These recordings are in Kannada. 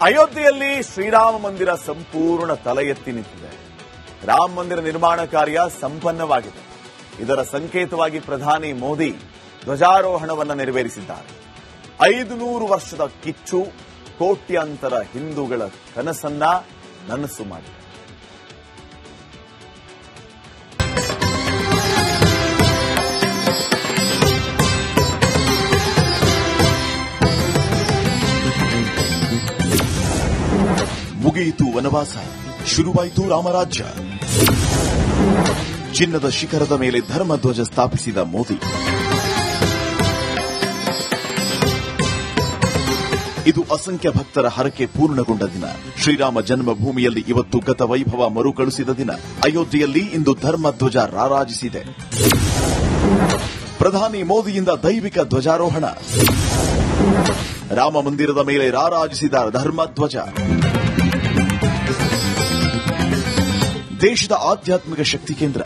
ಅಯೋಧ್ಯೆಯಲ್ಲಿ ಶ್ರೀರಾಮ ಮಂದಿರ ಸಂಪೂರ್ಣ ತಲೆ ಎತ್ತಿ ನಿಂತಿದೆ. ರಾಮ ಮಂದಿರ ನಿರ್ಮಾಣ ಕಾರ್ಯ ಸಂಪನ್ನವಾಗಿದೆ. ಇದರ ಸಂಕೇತವಾಗಿ ಪ್ರಧಾನಿ ಮೋದಿ ಧ್ವಜಾರೋಹಣವನ್ನು ನೆರವೇರಿಸಿದ್ದಾರೆ. 500 ವರ್ಷದ ಕಿಚ್ಚು ಕೋಟ್ಯಾಂತರ ಹಿಂದೂಗಳ ಕನಸನ್ನ ನನಸು ಮಾಡಿದೆ. ಮುಗಿಯಿತು ವನವಾಸ, ಶುರುವಾಯಿತು ರಾಮರಾಜ್ಯ. ಚಿನ್ನದ ಶಿಖರದ ಮೇಲೆ ಧರ್ಮಧ್ವಜ ಸ್ಥಾಪಿಸಿದ ಮೋದಿ. ಇದು ಅಸಂಖ್ಯ ಭಕ್ತರ ಹರಕೆ ಪೂರ್ಣಗೊಂಡ ದಿನ. ಶ್ರೀರಾಮ ಜನ್ಮಭೂಮಿಯಲ್ಲಿ ಇವತ್ತು ಗತ ವೈಭವ ಮರುಕಳಿಸಿದ ದಿನ. ಅಯೋಧ್ಯೆಯಲ್ಲಿ ಇಂದು ಧರ್ಮಧ್ವಜ ರಾರಾಜಿಸಿದೆ. ಪ್ರಧಾನಿ ಮೋದಿಯಿಂದ ದೈವಿಕ ಧ್ವಜಾರೋಹಣ. ರಾಮ ಮಂದಿರದ ಮೇಲೆ ರಾರಾಜಿಸಿದ ಧರ್ಮಧ್ವಜ. ದೇಶದ ಆಧ್ಯಾತ್ಮಿಕ ಶಕ್ತಿ ಕೇಂದ್ರ,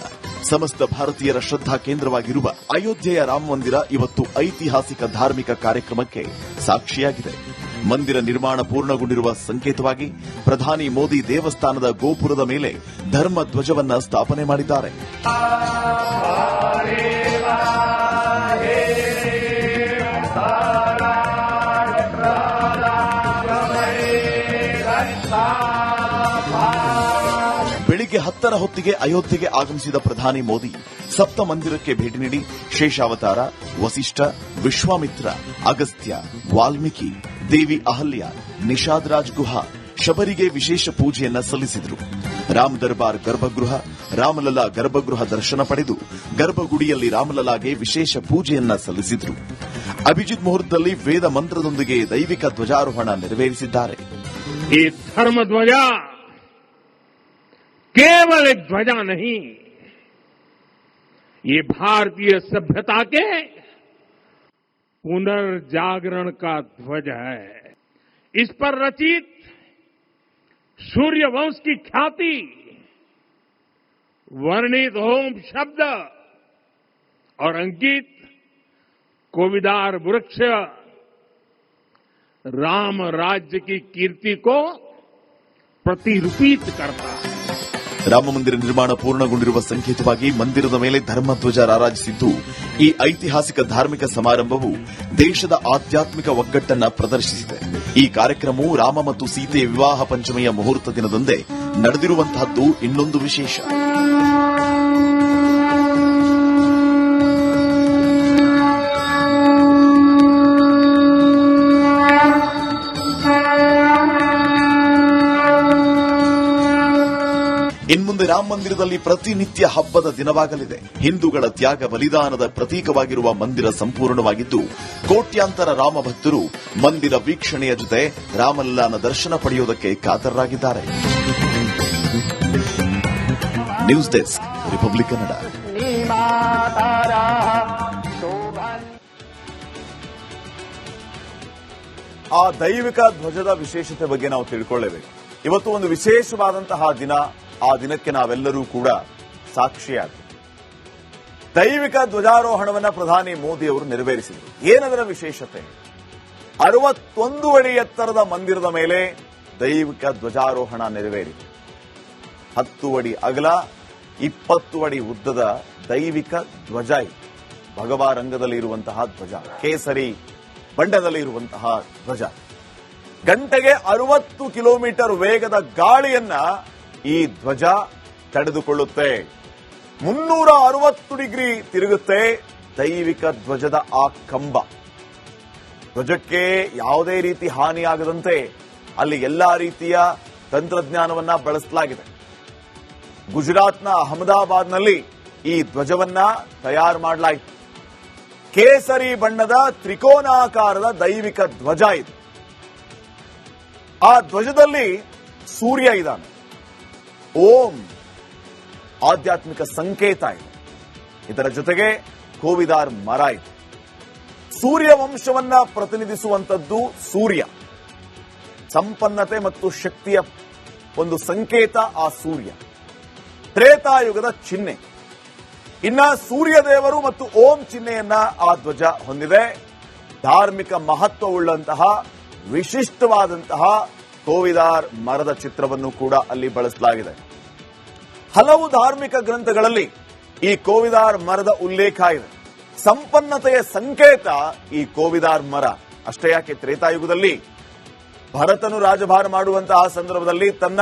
ಸಮಸ್ತ ಭಾರತೀಯರ ಶ್ರದ್ಧಾ ಕೇಂದ್ರವಾಗಿರುವ ಅಯೋಧ್ಯೆಯ ರಾಮ ಮಂದಿರ ಇವತ್ತು ಐತಿಹಾಸಿಕ ಧಾರ್ಮಿಕ ಕಾರ್ಯಕ್ರಮಕ್ಕೆ ಸಾಕ್ಷಿಯಾಗಿದೆ. ಮಂದಿರ ನಿರ್ಮಾಣ ಪೂರ್ಣಗೊಂಡಿರುವ ಸಂಕೇತವಾಗಿ ಪ್ರಧಾನಿ ಮೋದಿ ದೇವಸ್ಥಾನದ ಗೋಪುರದ ಮೇಲೆ ಧರ್ಮ ಧ್ವಜವನ್ನ ಸ್ಥಾಪನೆ ಮಾಡಿದ್ದಾರೆ. ಬೆಳಿಗ್ಗೆ 10ರ ಹೊತ್ತಿಗೆ ಅಯೋಧ್ಯೆಗೆ ಆಗಮಿಸಿದ ಪ್ರಧಾನಿ ಮೋದಿ ಸಪ್ತ ಮಂದಿರಕ್ಕೆ ಭೇಟಿ ನೀಡಿ ಶೇಷಾವತಾರ, ವಸಿಷ್ಠ, ವಿಶ್ವಾಮಿತ್ರ, ಅಗಸ್ತ್ಯ, ವಾಲ್ಮೀಕಿ, ದೇವಿ ಅಹಲ್ಯ, ನಿಷಾದ್ ರಾಜ್ ಗುಹಾ, ಶಬರಿಗೆ ವಿಶೇಷ ಪೂಜೆಯನ್ನ ಸಲ್ಲಿಸಿದರು. ರಾಮ್ ದರ್ಬಾರ್ ಗರ್ಭಗೃಹ, ರಾಮಲಲ್ಲಾ ಗರ್ಭಗೃಹ ದರ್ಶನ ಪಡೆದು ಗರ್ಭಗುಡಿಯಲ್ಲಿ ರಾಮಲಲ್ಲಾಗೆ ವಿಶೇಷ ಪೂಜೆಯನ್ನ ಸಲ್ಲಿಸಿದರು. ಅಭಿಜಿತ್ ಮುಹೂರ್ತದಲ್ಲಿ ವೇದ ಮಂತ್ರದೊಂದಿಗೆ ದೈವಿಕ ಧ್ವಜಾರೋಹಣ ನೆರವೇರಿಸಿದ್ದಾರೆ. ಈ ಧರ್ಮ ಧ್ವಜ केवल एक ध्वजा नहीं, ये भारतीय सभ्यता के पुनर्जागरण का ध्वज है. इस पर रचित सूर्य वंश की ख्याति, वर्णित होम शब्द और अंकित कोविदार वृक्ष राम राज्य की कीर्ति को प्रतिरूपित करता है. ರಾಮ ಮಂದಿರ ನಿರ್ಮಾಣ ಪೂರ್ಣಗೊಂಡಿರುವ ಸಂಕೇತವಾಗಿ ಮಂದಿರದ ಮೇಲೆ ಧರ್ಮಧ್ವಜ ರಾರಾಜಿಸಿದ್ದು, ಈ ಐತಿಹಾಸಿಕ ಧಾರ್ಮಿಕ ಸಮಾರಂಭವು ದೇಶದ ಆಧ್ಯಾತ್ಮಿಕ ಒಗ್ಗಟ್ಟನ್ನು ಪ್ರದರ್ಶಿಸಿದೆ. ಈ ಕಾರ್ಯಕ್ರಮವು ರಾಮ ಮತ್ತು ಸೀತೆಯ ವಿವಾಹ ಪಂಚಮಿಯ ಮುಹೂರ್ತ ದಿನದಂದೇ ನಡೆದಿರುವಂತಹದ್ದು ಇನ್ನೊಂದು ವಿಶೇಷ. ಇನ್ಮುಂದೆ ರಾಮ ಮಂದಿರದಲ್ಲಿ ಪ್ರತಿನಿತ್ಯ ಹಬ್ಬದ ದಿನವಾಗಲಿದೆ. ಹಿಂದೂಗಳ ತ್ಯಾಗ ಬಲಿದಾನದ ಪ್ರತೀಕವಾಗಿರುವ ಮಂದಿರ ಸಂಪೂರ್ಣವಾಗಿದ್ದು, ಕೋಟ್ಯಾಂತರ ರಾಮ ಭಕ್ತರು ಮಂದಿರ ವೀಕ್ಷಣೆಯ ಜೊತೆ ರಾಮಲಲ್ಲಾನ ದರ್ಶನ ಪಡೆಯುವುದಕ್ಕೆ ಕಾತರರಾಗಿದ್ದಾರೆ. News desk, Republic Kannada. ಆ ದೈವಿಕ ಧ್ವಜದ ವಿಶೇಷತೆ ಬಗ್ಗೆ ನಾವು ತಿಳ್ಕೊಳ್ಳೇಬೇಕು. ಇವತ್ತು ಒಂದು ವಿಶೇಷವಾದಂತಹ ದಿನ. ಆ ದಿನಕ್ಕೆ ನಾವೆಲ್ಲರೂ ಕೂಡ ಸಾಕ್ಷಿಯಾಗಿ ದೈವಿಕ ಧ್ವಜಾರೋಹಣವನ್ನು ಪ್ರಧಾನಿ ಮೋದಿ ಅವರು ನೆರವೇರಿಸಿದರು. ಏನದರ ವಿಶೇಷತೆ? 61 ಅಡಿ ಎತ್ತರದ ಮಂದಿರದ ಮೇಲೆ ದೈವಿಕ ಧ್ವಜಾರೋಹಣ ನೆರವೇರಿದೆ. 10 ಅಡಿ ಅಗಲ, 20 ಅಡಿ ಉದ್ದದ ದೈವಿಕ ಧ್ವಜ ಇದು. ಭಗವಾ ರಂಗದಲ್ಲಿ ಇರುವಂತಹ ಧ್ವಜ, ಕೇಸರಿ ಬಣ್ಣದಲ್ಲಿ ಇರುವಂತಹ ಧ್ವಜ. ಗಂಟೆಗೆ 60 ಕಿಲೋಮೀಟರ್ ವೇಗದ ಗಾಳಿಯನ್ನ ಈ ಧ್ವಜ ತಡೆದುಕೊಳ್ಳುತ್ತೆ. 360 ಡಿಗ್ರಿ ತಿರುಗುತ್ತೆ ದೈವಿಕ ಧ್ವಜದ ಆ ಕಂಬ. ಧ್ವಜಕ್ಕೆ ಯಾವುದೇ ರೀತಿ ಹಾನಿಯಾಗದಂತೆ ಅಲ್ಲಿ ಎಲ್ಲಾ ರೀತಿಯ ತಂತ್ರಜ್ಞಾನವನ್ನ ಬಳಸಲಾಗಿದೆ. ಗುಜರಾತ್ನ ಅಹಮದಾಬಾದ್ನಲ್ಲಿ ಈ ಧ್ವಜವನ್ನ ತಯಾರು ಮಾಡಲಾಯಿತು. ಕೇಸರಿ ಬಣ್ಣದ ತ್ರಿಕೋನಾಕಾರದ ದೈವಿಕ ಧ್ವಜ ಇದು. ಆ ಧ್ವಜದಲ್ಲಿ ಸೂರ್ಯ ಇದ್ದಾನೆ. ಓಂ ಆಧ್ಯಾತ್ಮಿಕ ಸಂಕೇತ ಇದೆ. ಇದರ ಜೊತೆಗೆ ಕೋವಿದಾರ್ ಮರ ಇದೆ. ಸೂರ್ಯ ವಂಶವನ್ನ ಪ್ರತಿನಿಧಿಸುವಂತದ್ದು ಸೂರ್ಯ. ಸಂಪನ್ನತೆ ಮತ್ತು ಶಕ್ತಿಯ ಒಂದು ಸಂಕೇತ ಆ ಸೂರ್ಯ. ತ್ರೇತಾಯುಗದ ಚಿಹ್ನೆ. ಇನ್ನ ಸೂರ್ಯದೇವರು ಮತ್ತು ಓಂ ಚಿಹ್ನೆಯನ್ನ ಆ ಧ್ವಜ ಹೊಂದಿದೆ. ಧಾರ್ಮಿಕ ಮಹತ್ವವುಳ್ಳಂತಹ ವಿಶಿಷ್ಟವಾದಂತಹ ಕೋವಿದಾರ್ ಮರದ ಚಿತ್ರವನ್ನು ಕೂಡ ಅಲ್ಲಿ ಬಳಸಲಾಗಿದೆ. ಹಲವು ಧಾರ್ಮಿಕ ಗ್ರಂಥಗಳಲ್ಲಿ ಈ ಕೋವಿದಾರ್ ಮರದ ಉಲ್ಲೇಖ ಇದೆ. ಸಂಪನ್ನತೆಯ ಸಂಕೇತ ಈ ಕೋವಿದಾರ್ ಮರ. ಅಷ್ಟೇ ಯಾಕೆ, ತ್ರೇತಾಯುಗದಲ್ಲಿ ಭರತನು ರಾಜಭಾರ ಮಾಡುವಂತಹ ಸಂದರ್ಭದಲ್ಲಿ ತನ್ನ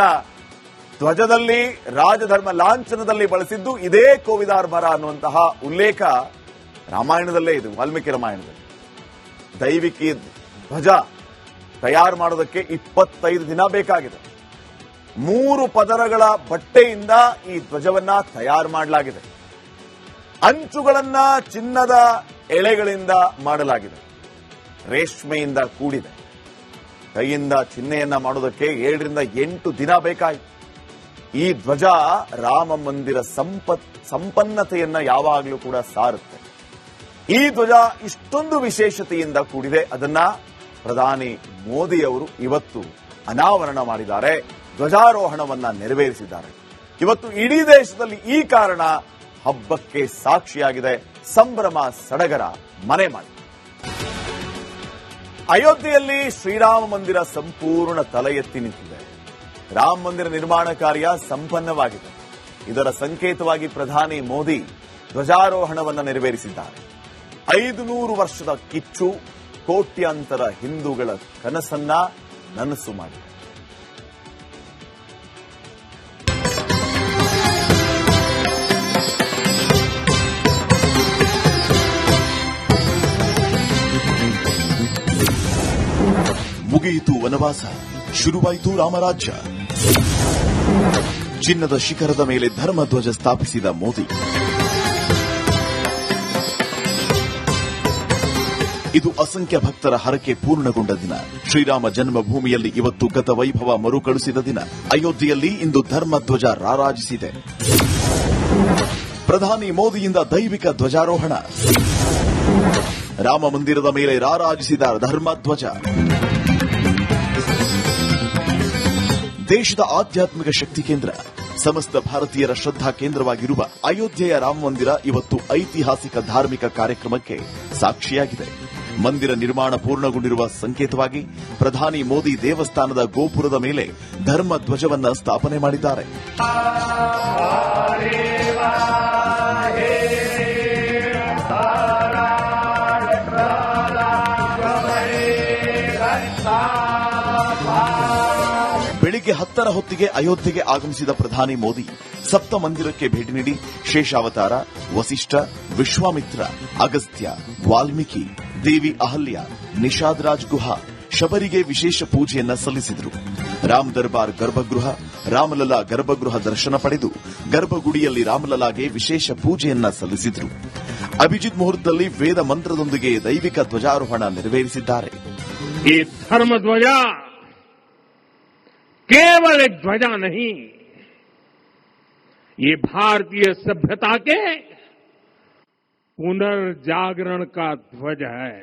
ಧ್ವಜದಲ್ಲಿ ರಾಜಧರ್ಮ ಲಾಂಛನದಲ್ಲಿ ಬಳಸಿದ್ದು ಇದೇ ಕೋವಿದಾರ್ ಮರ ಅನ್ನುವಂತಹ ಉಲ್ಲೇಖ ರಾಮಾಯಣದಲ್ಲೇ ಇದೆ, ವಾಲ್ಮೀಕಿ ರಾಮಾಯಣದಲ್ಲಿ. ದೈವಿಕಿ ಧ್ವಜ ತಯಾರು ಮಾಡೋದಕ್ಕೆ 25 ದಿನ ಬೇಕಾಗಿದೆ. 3 ಪದರಗಳ ಬಟ್ಟೆಯಿಂದ ಈ ಧ್ವಜವನ್ನ ತಯಾರು ಮಾಡಲಾಗಿದೆ. ಅಂಚುಗಳನ್ನ ಚಿನ್ನದ ಎಳೆಗಳಿಂದ ಮಾಡಲಾಗಿದೆ. ರೇಷ್ಮೆಯಿಂದ ಕೂಡಿದೆ. ಕೈಯಿಂದ ಚಿಹ್ನೆಯನ್ನ ಮಾಡೋದಕ್ಕೆ 7 ರಿಂದ 8 ದಿನ ಬೇಕಾಯಿತು. ಈ ಧ್ವಜ ರಾಮ ಮಂದಿರ ಸಂಪನ್ನತೆಯನ್ನ ಯಾವಾಗಲೂ ಕೂಡ ಸಾರುತ್ತೆ. ಈ ಧ್ವಜ ಇಷ್ಟೊಂದು ವಿಶೇಷತೆಯಿಂದ ಕೂಡಿದೆ. ಅದನ್ನ ಪ್ರಧಾನಿ ಮೋದಿಯವರು ಇವತ್ತು ಅನಾವರಣ ಮಾಡಿದ್ದಾರೆ, ಧ್ವಜಾರೋಹಣವನ್ನ ನೆರವೇರಿಸಿದ್ದಾರೆ. ಇವತ್ತು ಇಡೀ ದೇಶದಲ್ಲಿ ಈ ಕಾರಣ ಹಬ್ಬಕ್ಕೆ ಸಾಕ್ಷಿಯಾಗಿದೆ. ಸಂಭ್ರಮ ಸಡಗರ ಮನೆ ಮಾಡಿ. ಅಯೋಧ್ಯೆಯಲ್ಲಿ ಶ್ರೀರಾಮ ಮಂದಿರ ಸಂಪೂರ್ಣ ತಲೆ ಎತ್ತಿ ನಿಂತಿದೆ. ರಾಮ ಮಂದಿರ ನಿರ್ಮಾಣ ಕಾರ್ಯ ಸಂಪನ್ನವಾಗಿದೆ. ಇದರ ಸಂಕೇತವಾಗಿ ಪ್ರಧಾನಿ ಮೋದಿ ಧ್ವಜಾರೋಹಣವನ್ನು ನೆರವೇರಿಸಿದ್ದಾರೆ. 500 ವರ್ಷದ ಕಿಚ್ಚು ಕೋಟ್ಯಾಂತರ ಹಿಂದೂಗಳ ಕನಸನ್ನ ನನಸು ಮಾಡಿದೆ. ಮುಗಿಯಿತು ವನವಾಸ, ಶುರುವಾಯಿತು ರಾಮರಾಜ್ಯ. ಚಿನ್ನದ ಶಿಖರದ ಮೇಲೆ ಧರ್ಮಧ್ವಜ ಸ್ಥಾಪಿಸಿದ ಮೋದಿ. ಇದು ಅಸಂಖ್ಯ ಭಕ್ತರ ಹರಕೆ ಪೂರ್ಣಗೊಂಡ ದಿನ. ಶ್ರೀರಾಮ ಜನ್ಮಭೂಮಿಯಲ್ಲಿ ಇವತ್ತು ಗತ ವೈಭವ ಮರುಕಳಿಸಿದ ದಿನ. ಅಯೋಧ್ಯೆಯಲ್ಲಿ ಇಂದು ಧರ್ಮಧ್ವಜ ರಾರಾಜಿಸಿದೆ. ಪ್ರಧಾನಿ ಮೋದಿಯಿಂದ ದೈವಿಕ ಧ್ವಜಾರೋಹಣ. ರಾಮ ಮಂದಿರದ ಮೇಲೆ ರಾರಾಜಿಸಿದ ಧರ್ಮಧ್ವಜ. ದೇಶದ ಆಧ್ಯಾತ್ಮಿಕ ಶಕ್ತಿ ಕೇಂದ್ರ, ಸಮಸ್ತ ಭಾರತೀಯರ ಶ್ರದ್ಧಾ ಕೇಂದ್ರವಾಗಿರುವ ಅಯೋಧ್ಯೆಯ ರಾಮ ಮಂದಿರ ಇವತ್ತು ಐತಿಹಾಸಿಕ ಧಾರ್ಮಿಕ ಕಾರ್ಯಕ್ರಮಕ್ಕೆ ಸಾಕ್ಷಿಯಾಗಿದೆ. ಮಂದಿರ ನಿರ್ಮಾಣ ಪೂರ್ಣಗೊಂಡಿರುವ ಸಂಕೇತವಾಗಿ ಪ್ರಧಾನಿ ಮೋದಿ ದೇವಸ್ಥಾನದ ಗೋಪುರದ ಮೇಲೆ ಧರ್ಮ ಧ್ವಜವನ್ನ ಸ್ಥಾಪನೆ ಮಾಡಿದ್ದಾರೆ. ಬೆಳಿಗ್ಗೆ 10ರ ಹೊತ್ತಿಗೆ ಅಯೋಧ್ಯೆಗೆ ಆಗಮಿಸಿದ ಪ್ರಧಾನಿ ಮೋದಿ ಸಪ್ತ ಮಂದಿರಕ್ಕೆ ಭೇಟಿ ನೀಡಿ ಶೇಷಾವತಾರ, ವಸಿಷ್ಠ, ವಿಶ್ವಾಮಿತ್ರ, ಅಗಸ್ತ್ಯ, ವಾಲ್ಮೀಕಿ, ದೇವಿ ಅಹಲ್ಯ, ನಿಷಾದ್ ರಾಜ್ ಗುಹಾ, ಶಬರಿಗೆ ವಿಶೇಷ ಪೂಜೆಯನ್ನ ಸಲ್ಲಿಸಿದರು. ರಾಮ್ ದರ್ಬಾರ್ ಗರ್ಭಗೃಹ, ರಾಮಲಲ್ಲಾ ಗರ್ಭಗೃಹ ದರ್ಶನ ಪಡೆದು ಗರ್ಭಗುಡಿಯಲ್ಲಿ ರಾಮಲಲ್ಲಾಗೆ ವಿಶೇಷ ಪೂಜೆಯನ್ನ ಸಲ್ಲಿಸಿದರು. ಅಭಿಜಿತ್ ಮುಹೂರ್ತದಲ್ಲಿ ವೇದ ಮಂತ್ರದೊಂದಿಗೆ ದೈವಿಕ ಧ್ವಜಾರೋಹಣ ನೆರವೇರಿಸಿದ್ದಾರೆ. ಈ ಧರ್ಮ ಧ್ವಜ केवल एक ध्वजा नहीं, ये भारतीय सभ्यता के पुनर्जागरण का ध्वज है.